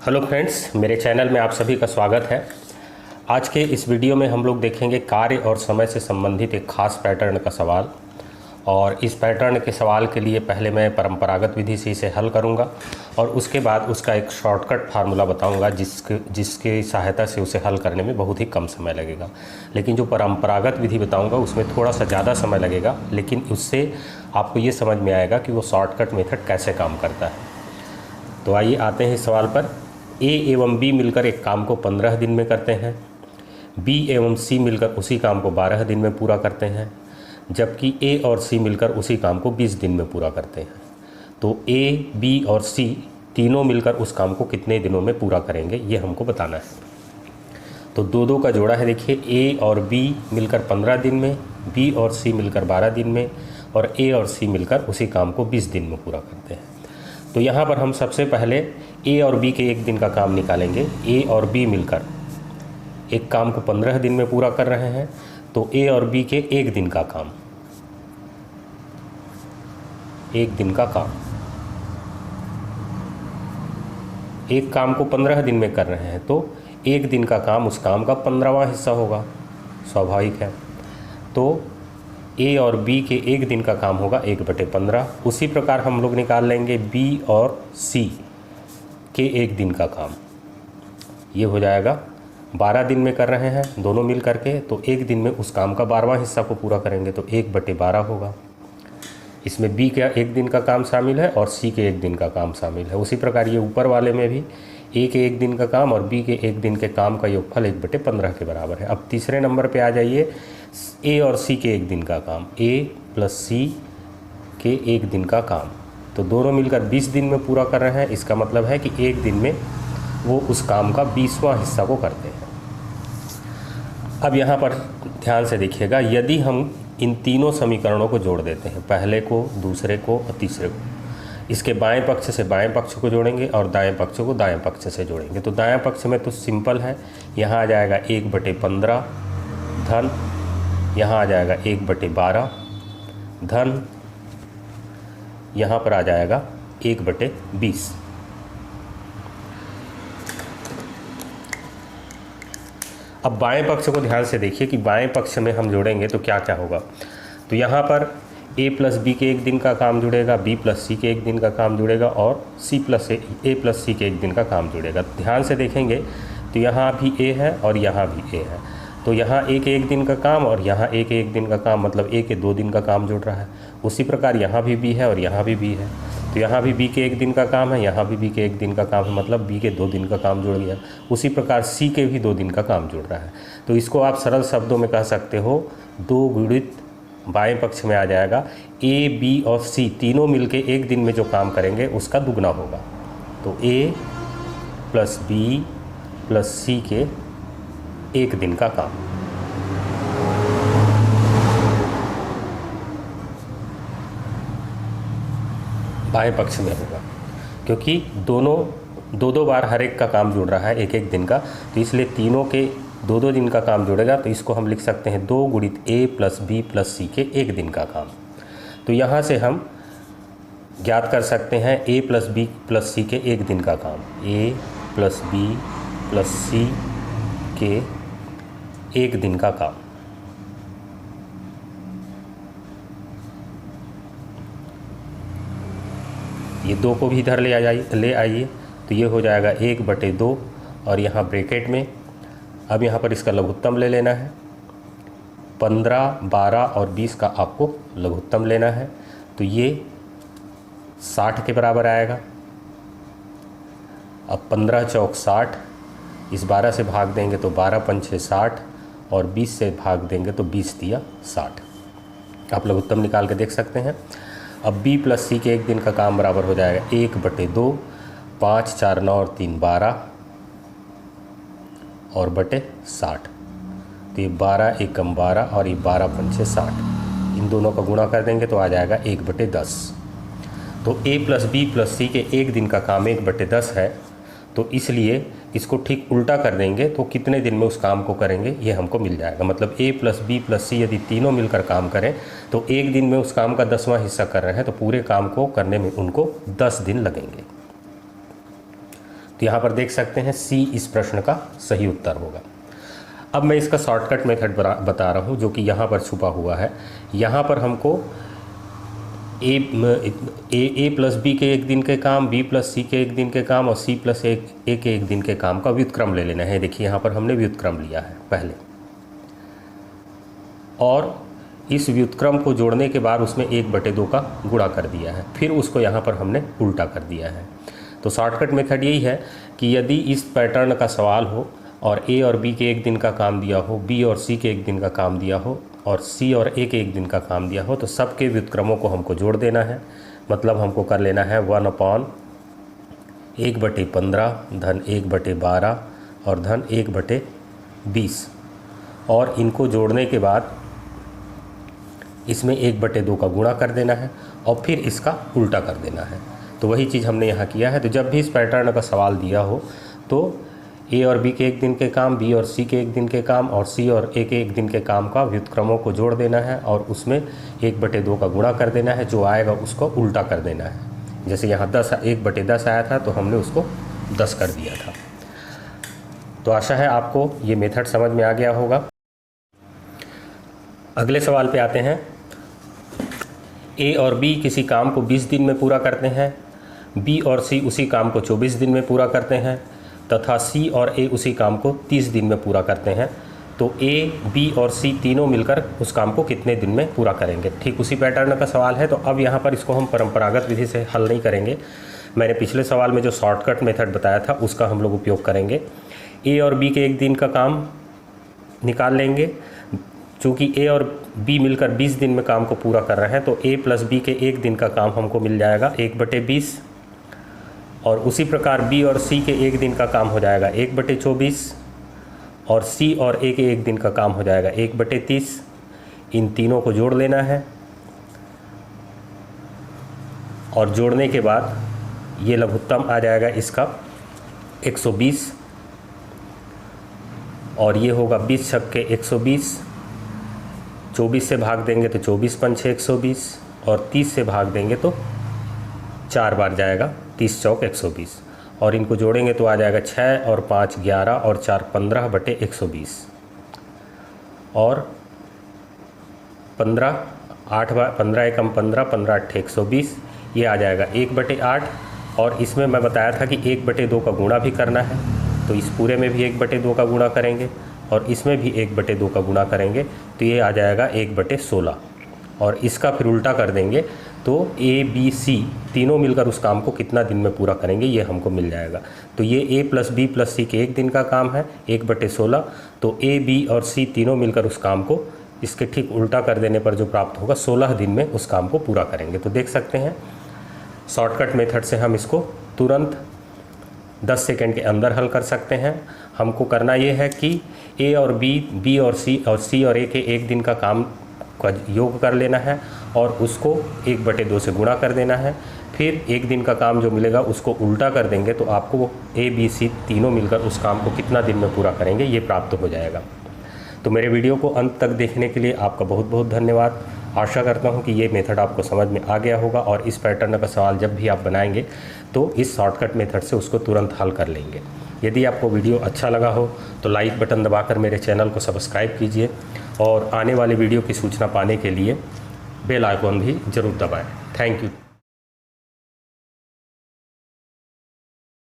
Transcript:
Hello friends, मेरे channel में आप सभी का स्वागत है। आज के इस वीडियो में हम लोग देखेंगे कार्य और समय से संबंधित एक खास पैटर्न का सवाल। और इस पैटर्न के सवाल के लिए पहले मैं परंपरागत विधि से इसे हल करूंगा और उसके बाद उसका एक शॉर्टकट फार्मूला बताऊंगा जिसकी सहायता से उसे हल करने में बहुत ही कम समय लगेगा। लेकिन जो परंपरागत विधि बताऊंगा उसमें थोड़ा सा ज़्यादा समय लगेगा, लेकिन उससे आपको ये समझ में आएगा कि वो शॉर्टकट मेथड कैसे काम करता है। तो आइए आते हैं इस सवाल पर। ए एवं बी मिलकर एक काम को 15 दिन में करते हैं। बी एवं सी मिलकर उसी काम को 12 दिन में पूरा करते हैं, जबकि ए और सी मिलकर उसी काम को 20 दिन में पूरा करते हैं। तो ए, बी और सी तीनों मिलकर उस काम को कितने दिनों में पूरा करेंगे, ये हमको बताना है। तो दो का जोड़ा है। देखिए, ए और बी मिलकर 15 दिन में, बी और सी मिलकर 12 दिन में, और ए और सी मिलकर उसी काम को 20 दिन में पूरा करते हैं। तो यहाँ पर हम सबसे पहले ए और बी के एक दिन का काम निकालेंगे। ए और बी मिलकर एक काम को 15 दिन में पूरा कर रहे हैं, तो ए और बी के एक दिन का काम, एक दिन का काम, एक काम को 15 दिन में कर रहे हैं, तो एक दिन का काम उस काम का 15वां हिस्सा होगा, स्वाभाविक है। तो ए और बी के एक दिन का काम होगा 1/15। उसी प्रकार हम लोग निकाल लेंगे बी और सी के एक दिन का काम। ये हो जाएगा 12 दिन में कर रहे हैं दोनों मिल करके, तो एक दिन में उस काम का 12वां हिस्सा को पूरा करेंगे, तो 1/12 होगा। इसमें बी का एक दिन का काम शामिल है और सी के एक दिन का काम शामिल है। उसी प्रकार ये ऊपर वाले में भी ए के एक दिन का काम और बी के एक दिन के काम का योगफल 1/15 के बराबर है। अब तीसरे नंबर पे आ जाइए, ए और सी के एक दिन का काम, ए प्लस सी के एक दिन का काम, तो दोनों मिलकर 20 दिन में पूरा कर रहे हैं। इसका मतलब है कि एक दिन में वो उस काम का 20वां हिस्सा को करते हैं। अब यहाँ पर ध्यान से देखिएगा, यदि हम इन तीनों समीकरणों को जोड़ देते हैं, पहले को, दूसरे को और तीसरे को, इसके बाएं पक्ष से बाएं पक्ष को जोड़ेंगे और दाएं पक्ष को दाएं पक्ष से जोड़ेंगे। तो दाएं पक्ष में तो सिंपल है, यहाँ आ जाएगा 1/15 धन, यहाँ आ जाएगा 1/12 धन, यहाँ पर आ जाएगा 1/20। अब बाएं पक्ष को ध्यान से देखिए कि बाएं पक्ष में हम जोड़ेंगे तो क्या क्या होगा। तो यहाँ पर ए प्लस बी के एक दिन का काम जुड़ेगा, बी प्लस सी के एक दिन का काम जुड़ेगा और ए प्लस सी के एक दिन का काम जुड़ेगा। ध्यान से देखेंगे तो यहाँ भी ए है और यहाँ भी ए है, तो यहाँ ए के एक दिन का काम और यहाँ ए के एक दिन का काम, मतलब ए के 2 दिन का काम जुड़ रहा है। उसी प्रकार यहाँ भी बी है और यहाँ भी बी है, तो यहाँ भी बी के एक दिन का काम है, यहाँ भी बी के एक दिन का काम है, मतलब बी के 2 दिन का काम जुड़ गया। उसी प्रकार सी के भी 2 दिन का काम जुड़ रहा है। तो इसको आप सरल शब्दों में कह सकते हो, 2 गुणित बाएं पक्ष में आ जाएगा ए, बी और सी तीनों मिलके एक दिन में जो काम करेंगे उसका दुगना होगा। तो ए प्लस बी प्लस सी के एक दिन का काम। बाएं पक्ष में होगा, क्योंकि दोनों 2 बार हर एक का काम जुड़ रहा है, एक दिन का, तो इसलिए तीनों के 2 दिन का काम जुड़ेगा। तो इसको हम लिख सकते हैं 2 गुणित ए प्लस बी प्लस सी के एक दिन का काम। तो यहाँ से हम ज्ञात कर सकते हैं ए प्लस बी प्लस सी के एक दिन का काम, ए प्लस बी प्लस सी के एक दिन का काम। ये 2 को भी इधर ले आइए, तो ये हो जाएगा 1/2 और यहाँ ब्रैकेट में अब यहाँ पर इसका लघुत्तम ले लेना है। 15, 12 और 20 का आपको लघुत्तम लेना है, तो ये 60 के बराबर आएगा। अब 15 चौक 60, इस 12 से भाग देंगे तो 12 पंचे 60 और 20 से भाग देंगे तो 20 दिया 60। आप लघुत्तम निकाल के देख सकते हैं। अब b प्लस सी के एक दिन का काम बराबर हो जाएगा 1/2, 5 4 9 और 3 12 और बटे 60। तो ये 12 एकम 12 और ये 12 पंचे 60, इन दोनों का गुणा कर देंगे तो आ जाएगा 1/10। तो a प्लस बी प्लस सी के एक दिन का काम 1/10 है, तो इसलिए इसको ठीक उल्टा कर देंगे तो कितने दिन में उस काम को करेंगे ये हमको मिल जाएगा। मतलब ए प्लस बी प्लस सी यदि तीनों मिलकर काम करें तो एक दिन में उस काम का 10वां हिस्सा कर रहे हैं, तो पूरे काम को करने में उनको 10 दिन लगेंगे। तो यहाँ पर देख सकते हैं सी इस प्रश्न का सही उत्तर होगा। अब मैं इसका शॉर्टकट मेथड बता रहा हूँ जो कि यहाँ पर छुपा हुआ है। यहाँ पर हमको ए प्लस बी के एक दिन के काम, बी प्लस सी के एक दिन के काम और सी प्लस ए के एक दिन के काम का व्युत्क्रम ले लेना है। देखिए यहाँ पर हमने व्युत्क्रम लिया है पहले, और इस व्युत्क्रम को जोड़ने के बाद उसमें 1/2 का गुणा कर दिया है, फिर उसको यहाँ पर हमने उल्टा कर दिया है। तो शॉर्टकट मेथड यही है कि यदि इस पैटर्न का सवाल हो और ए और बी के एक दिन का काम दिया हो, बी और सी के एक दिन का काम दिया हो और सी और ए के एक दिन का काम दिया हो, तो सबके व्युत्क्रमों को हमको जोड़ देना है। मतलब हमको कर लेना है 1/1/15 धन 1/12 और धन 1/20, और इनको जोड़ने के बाद इसमें 1/2 का गुणा कर देना है और फिर इसका उल्टा कर देना है। तो वही चीज़ हमने यहाँ किया है। तो जब भी इस पैटर्न का सवाल दिया हो तो ए और बी के एक दिन के काम, बी और सी के एक दिन के काम और सी और ए के एक दिन के काम का व्युत्क्रमों को जोड़ देना है और उसमें 1/2 का गुणा कर देना है, जो आएगा उसको उल्टा कर देना है। जैसे यहाँ 1/10 आया था तो हमने उसको 10 कर दिया था। तो आशा है आपको ये मेथड समझ में आ गया होगा। अगले सवाल पे आते हैं। ए और बी किसी काम को 20 दिन में पूरा करते हैं, बी और सी उसी काम को 24 दिन में पूरा करते हैं तथा सी और ए उसी काम को 30 दिन में पूरा करते हैं। तो ए, बी और सी तीनों मिलकर उस काम को कितने दिन में पूरा करेंगे। ठीक उसी पैटर्न का सवाल है। तो अब यहाँ पर इसको हम परंपरागत विधि से हल नहीं करेंगे। मैंने पिछले सवाल में जो शॉर्टकट मेथड बताया था उसका हम लोग उपयोग करेंगे। ए और बी के एक दिन का काम निकाल लेंगे। चूँकि ए और बी मिलकर 20 दिन में काम को पूरा कर रहे हैं तो ए प्लस बी के एक दिन का काम हमको मिल जाएगा 1/20, और उसी प्रकार बी और सी के एक दिन का काम हो जाएगा 1/24, और सी और ए के एक दिन का काम हो जाएगा 1/30। इन तीनों को जोड़ लेना है और जोड़ने के बाद ये लघुत्तम आ जाएगा इसका 120, और ये होगा 20 छक्के 120। 24 से भाग देंगे तो 24 पंचे 120, और 30 से भाग देंगे तो 4 बार जाएगा, 30 चौक 120, और इनको जोड़ेंगे तो आ जाएगा 6 और 5 11 और 4 15/120, और 15 एकम 15, 15 8 120, ये आ जाएगा 1/8। और इसमें मैं बताया था कि 1/2 का गुणा भी करना है, तो इस पूरे में भी 1/2 का गुणा करेंगे और इसमें भी 1/2 का गुणा करेंगे, तो ये आ जाएगा 1/16, और इसका फिर उल्टा कर देंगे तो ए बी सी तीनों मिलकर उस काम को कितना दिन में पूरा करेंगे ये हमको मिल जाएगा। तो ये ए प्लस बी प्लस सी के एक दिन का काम है 1/16, तो ए बी और सी तीनों मिलकर उस काम को इसके ठीक उल्टा कर देने पर जो प्राप्त होगा 16 दिन में उस काम को पूरा करेंगे। तो देख सकते हैं शॉर्टकट मेथड से हम इसको तुरंत 10 सेकेंड के अंदर हल कर सकते हैं। हमको करना ये है कि ए और बी और सी और ए के एक दिन का काम का योग कर लेना है और उसको 1/2 से गुणा कर देना है। फिर एक दिन का काम जो मिलेगा उसको उल्टा कर देंगे तो आपको ए बी सी तीनों मिलकर उस काम को कितना दिन में पूरा करेंगे ये प्राप्त हो जाएगा। तो मेरे वीडियो को अंत तक देखने के लिए आपका बहुत बहुत धन्यवाद। आशा करता हूँ कि ये मेथड आपको समझ में आ गया होगा और इस पैटर्न का सवाल जब भी आप बनाएंगे तो इस शॉर्टकट मेथड से उसको तुरंत हल कर लेंगे। यदि आपको वीडियो अच्छा लगा हो तो लाइक बटन दबाकर मेरे चैनल को सब्सक्राइब कीजिए और आने वाले वीडियो की सूचना पाने के लिए बेल आइकॉन भी ज़रूर दबाएं। Thank you.